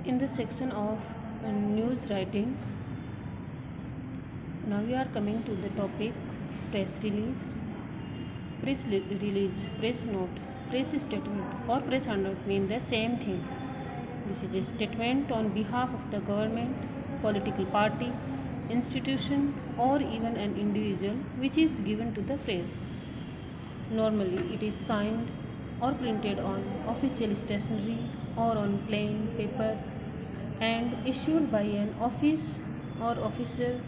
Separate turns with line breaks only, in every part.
In the section of news writing, now we are coming to the topic press release. Release, press note, press statement, or press handout mean the same thing. This is a statement on behalf of the government, political party, institution, or even an individual which is given to the press. Normally, it is signed or printed on official stationery or on plain paper and issued by an office or officer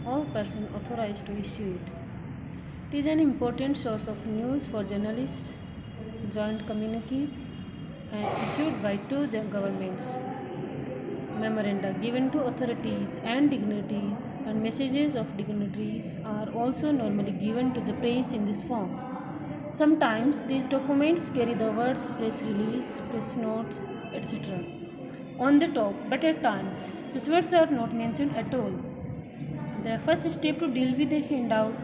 or person authorized to issue it. It is an important source of news for journalists, joint communiques, and issued by two governments. Memoranda given to authorities and dignitaries and messages of dignitaries are also normally given to the press in this form. Sometimes these documents carry the words press release, press notes, etc. on the top, but at times such words are not mentioned at all. The first step to deal with the handout,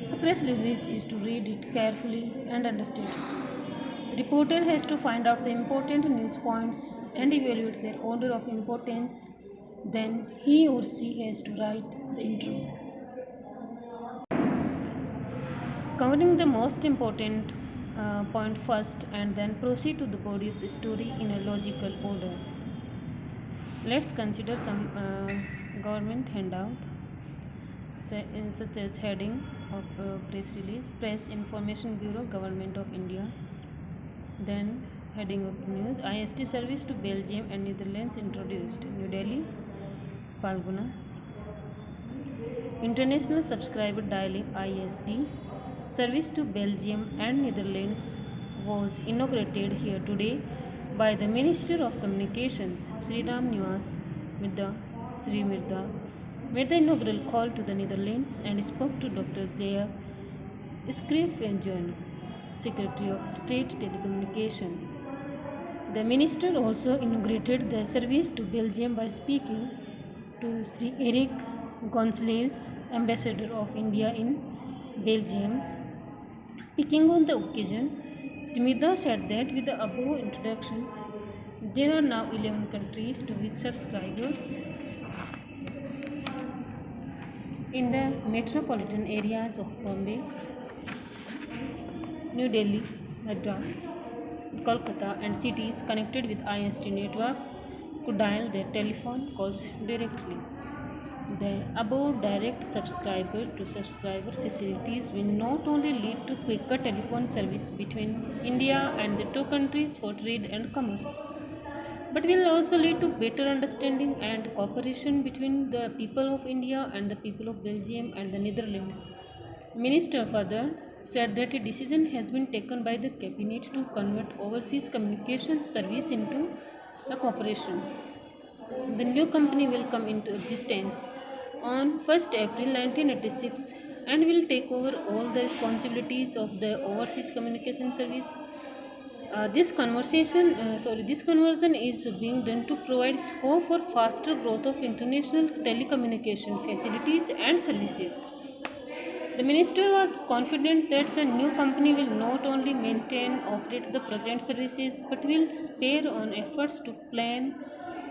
the press release, is to read it carefully and understand it. The reporter has to find out the important news points and evaluate their order of importance. Then he or she has to write the intro, covering the most important point first and then proceed to the body of the story in a logical order. Let's consider some government handout such as heading of press release, Press Information Bureau, Government of India. Then heading of news, IST service to Belgium and Netherlands introduced, New Delhi, Falguna 6. International subscriber dialing ISD service to Belgium and Netherlands was inaugurated here today by the Minister of Communications, Sriram Niwas Midha. Sri Mirda made the inaugural call to the Netherlands and spoke to Dr. Jaya Schrijvenjoen, Secretary of State Telecommunication. The minister also inaugurated the service to Belgium by speaking to Sri Eric Gonsalves, Ambassador of India in Belgium. Speaking on the occasion, Srimita said that with the above introduction, there are now 11 countries to which subscribers in the metropolitan areas of Bombay, New Delhi, Madras, Kolkata, and cities connected with IST network could dial their telephone calls directly. The above direct subscriber to subscriber facilities will not only lead to quicker telephone service between India and the two countries for trade and commerce, but will also lead to better understanding and cooperation between the people of India and the people of Belgium and the Netherlands. Minister further said that a decision has been taken by the cabinet to convert overseas communications service into a corporation. The new company will come into existence on 1st April 1986 and will take over all the responsibilities of the overseas communication service. This conversion is being done to provide scope for faster growth of international telecommunication facilities and services. The minister was confident that the new company will not only maintain operate the present services but will spare on efforts to plan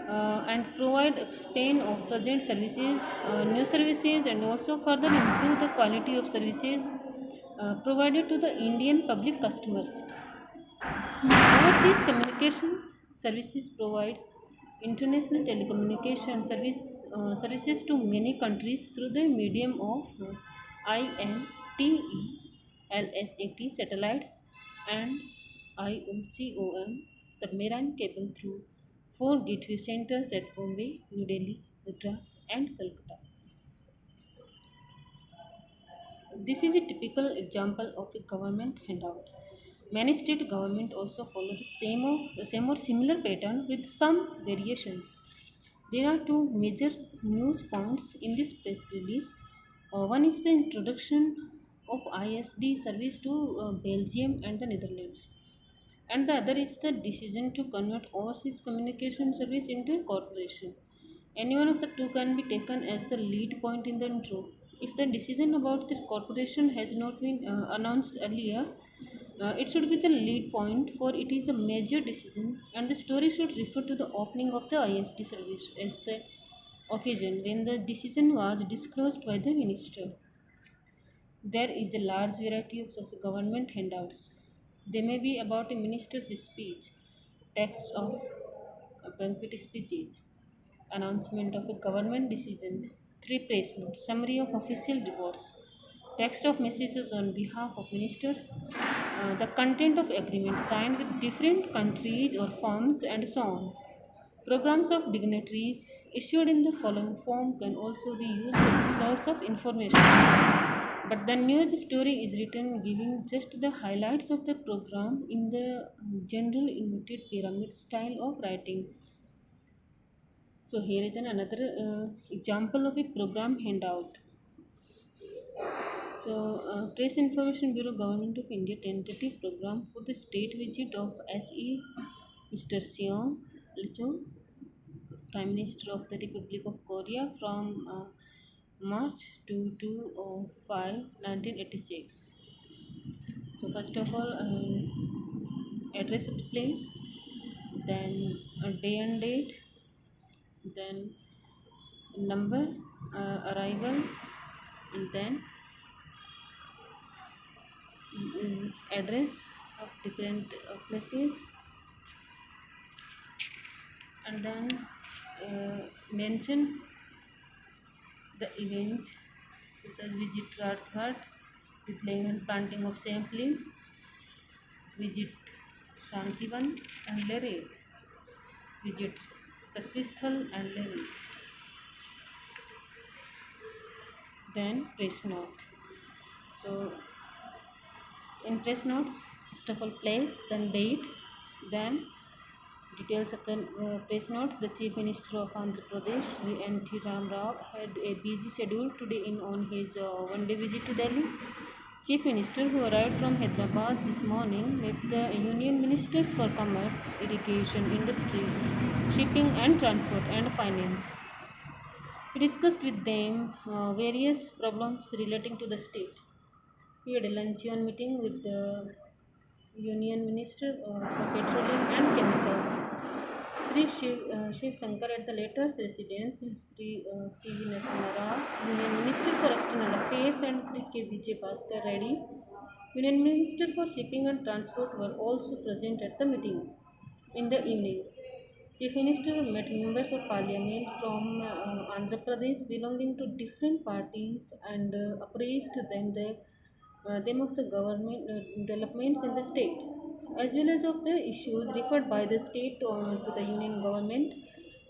and provide expand of present services, new services, and also further improve the quality of services provided to the Indian public customers. Overseas communications services provides international telecommunication services to many countries through the medium of INTE, LSAT satellites and IOCOM submarine cable through four gateway centers at Bombay, New Delhi, Madras, and Kolkata. This is a typical example of a government handout. Many state governments also follow the same or similar pattern with some variations. There are two major news points in this press release. One is the introduction of ISD service to Belgium and the Netherlands, and the other is the decision to convert overseas communication service into a corporation. Any one of the two can be taken as the lead point in the intro. If the decision about the corporation has not been announced earlier, It should be the lead point, for it is a major decision, and the story should refer to the opening of the ISD service as the occasion when the decision was disclosed by the minister. There is a large variety of such government handouts. They may be about a minister's speech, text of a banquet speeches, announcement of a government decision, three press notes, summary of official reports, text of messages on behalf of ministers, the content of agreement signed with different countries or firms, and so on. Programs of dignitaries issued in the following form can also be used as a source of information. But the news story is written giving just the highlights of the program in the general inverted pyramid style of writing. So here is another example of a program handout. So, Press Information Bureau, Government of India tentative program for the state visit of H.E. Mr. Seong Licho, Prime Minister of the Republic of Korea from March 2 to 1986. So, first of all, address of the place, then day and date, then number, arrival, and then address of different places, and then mention the event such as visit Radghat with laying and planting of sapling, visit Shantivan and Lerith, visit Saktisthal and Lerith, then press note. So in press notes, first of all place, then date, then details of the press note. The Chief Minister of Andhra Pradesh, Sri N.T. Ram Rao, had a busy schedule today on his one-day visit to Delhi. Chief Minister, who arrived from Hyderabad this morning, met the Union Ministers for Commerce, Irrigation, Industry, Shipping and Transport and Finance. He discussed with them various problems relating to the state. He had a luncheon meeting with the Union Minister for Petroleum and Chemicals, Sri Shiv Shankar, at the latter's residence, Sri P.V. Narasimha Rao, Union Minister for External Affairs, and Sri K. Vijay Bhaskar Reddy, Union Minister for Shipping and Transport, were also present at the meeting. In the evening, Chief Minister met members of Parliament from Andhra Pradesh belonging to different parties and appraised them of the government developments in the state, as well as of the issues referred by the state to the union government.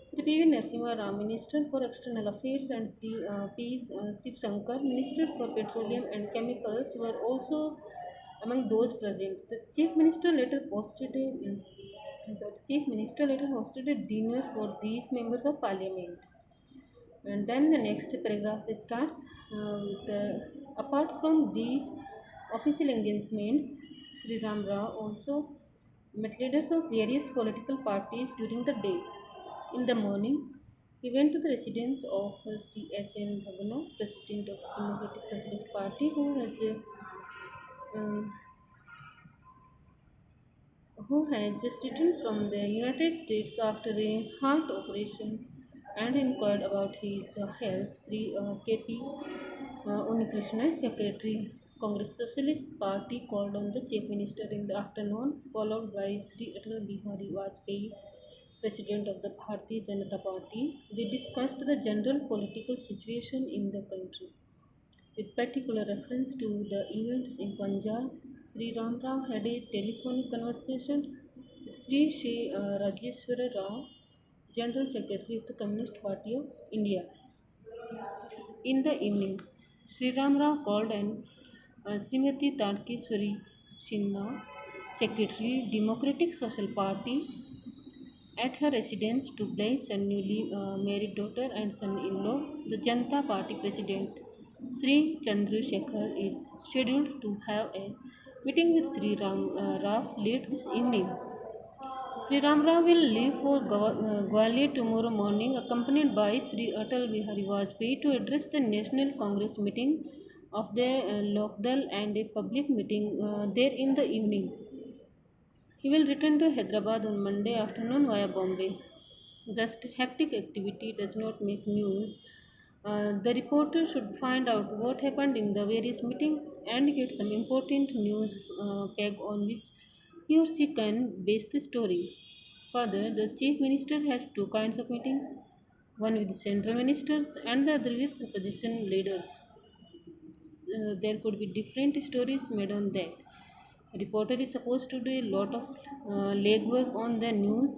Sri P.V. Narasimha Rao, Minister for External Affairs, and Sri P. Shiv Shankar, Minister for Petroleum and Chemicals, were also among those present. The Chief Minister later hosted a dinner for these members of Parliament. And then the next paragraph starts apart from these official engagements, Sri Ram Rao also met leaders of various political parties during the day. In the morning, he went to the residence of Sri H.N. Bhagana, President of the Democratic Socialist Party, um, who had just returned from the United States after a heart operation, and inquired about his health. Sri K.P. Unikrishna, Secretary, Congress Socialist Party, called on the Chief Minister in the afternoon, followed by Sri Atal Bihari Vajpayee, President of the Bharatiya Janata Party. They discussed the general political situation in the country. With particular reference to the events in Punjab, Sri Ram Rao had a telephonic conversation with Sri Rajeshwara Rao, General Secretary of the Communist Party of India. In the evening, Sri Ram Rao called on Srimati Tadkeswari Sinha, Secretary, Democratic Social Party, at her residence to bless her newly married daughter and son-in-law. The Janata Party President Sri Chandrasekhar is scheduled to have a meeting with Sri Ram Rao late this evening. Sri Ram Rao will leave for Gwalior tomorrow morning, accompanied by Sri Atal Bihari Vajpayee, to address the National Congress meeting of the Lokdal and a public meeting there in the evening. He will return to Hyderabad on Monday afternoon via Bombay. Just hectic activity does not make news. The reporter should find out what happened in the various meetings and get some important news peg on which he or she can base the story. Further, the chief minister has two kinds of meetings, one with central ministers and the other with opposition leaders. There could be different stories made on that. A reporter is supposed to do a lot of legwork on the news,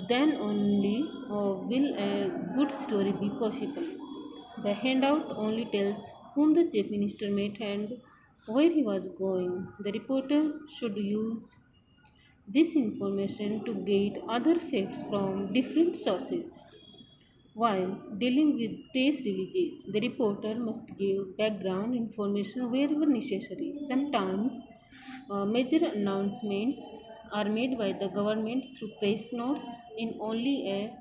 then only will a good story be possible. The handout only tells whom the chief minister met and where he was going. The reporter should use this information to get other facts from different sources. While dealing with press releases, the reporter must give background information wherever necessary. Sometimes major announcements are made by the government through press notes in only a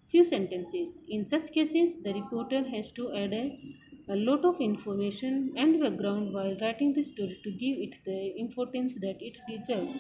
few sentences. In such cases, the reporter has to add a lot of information and background while writing the story to give it the importance that it deserves.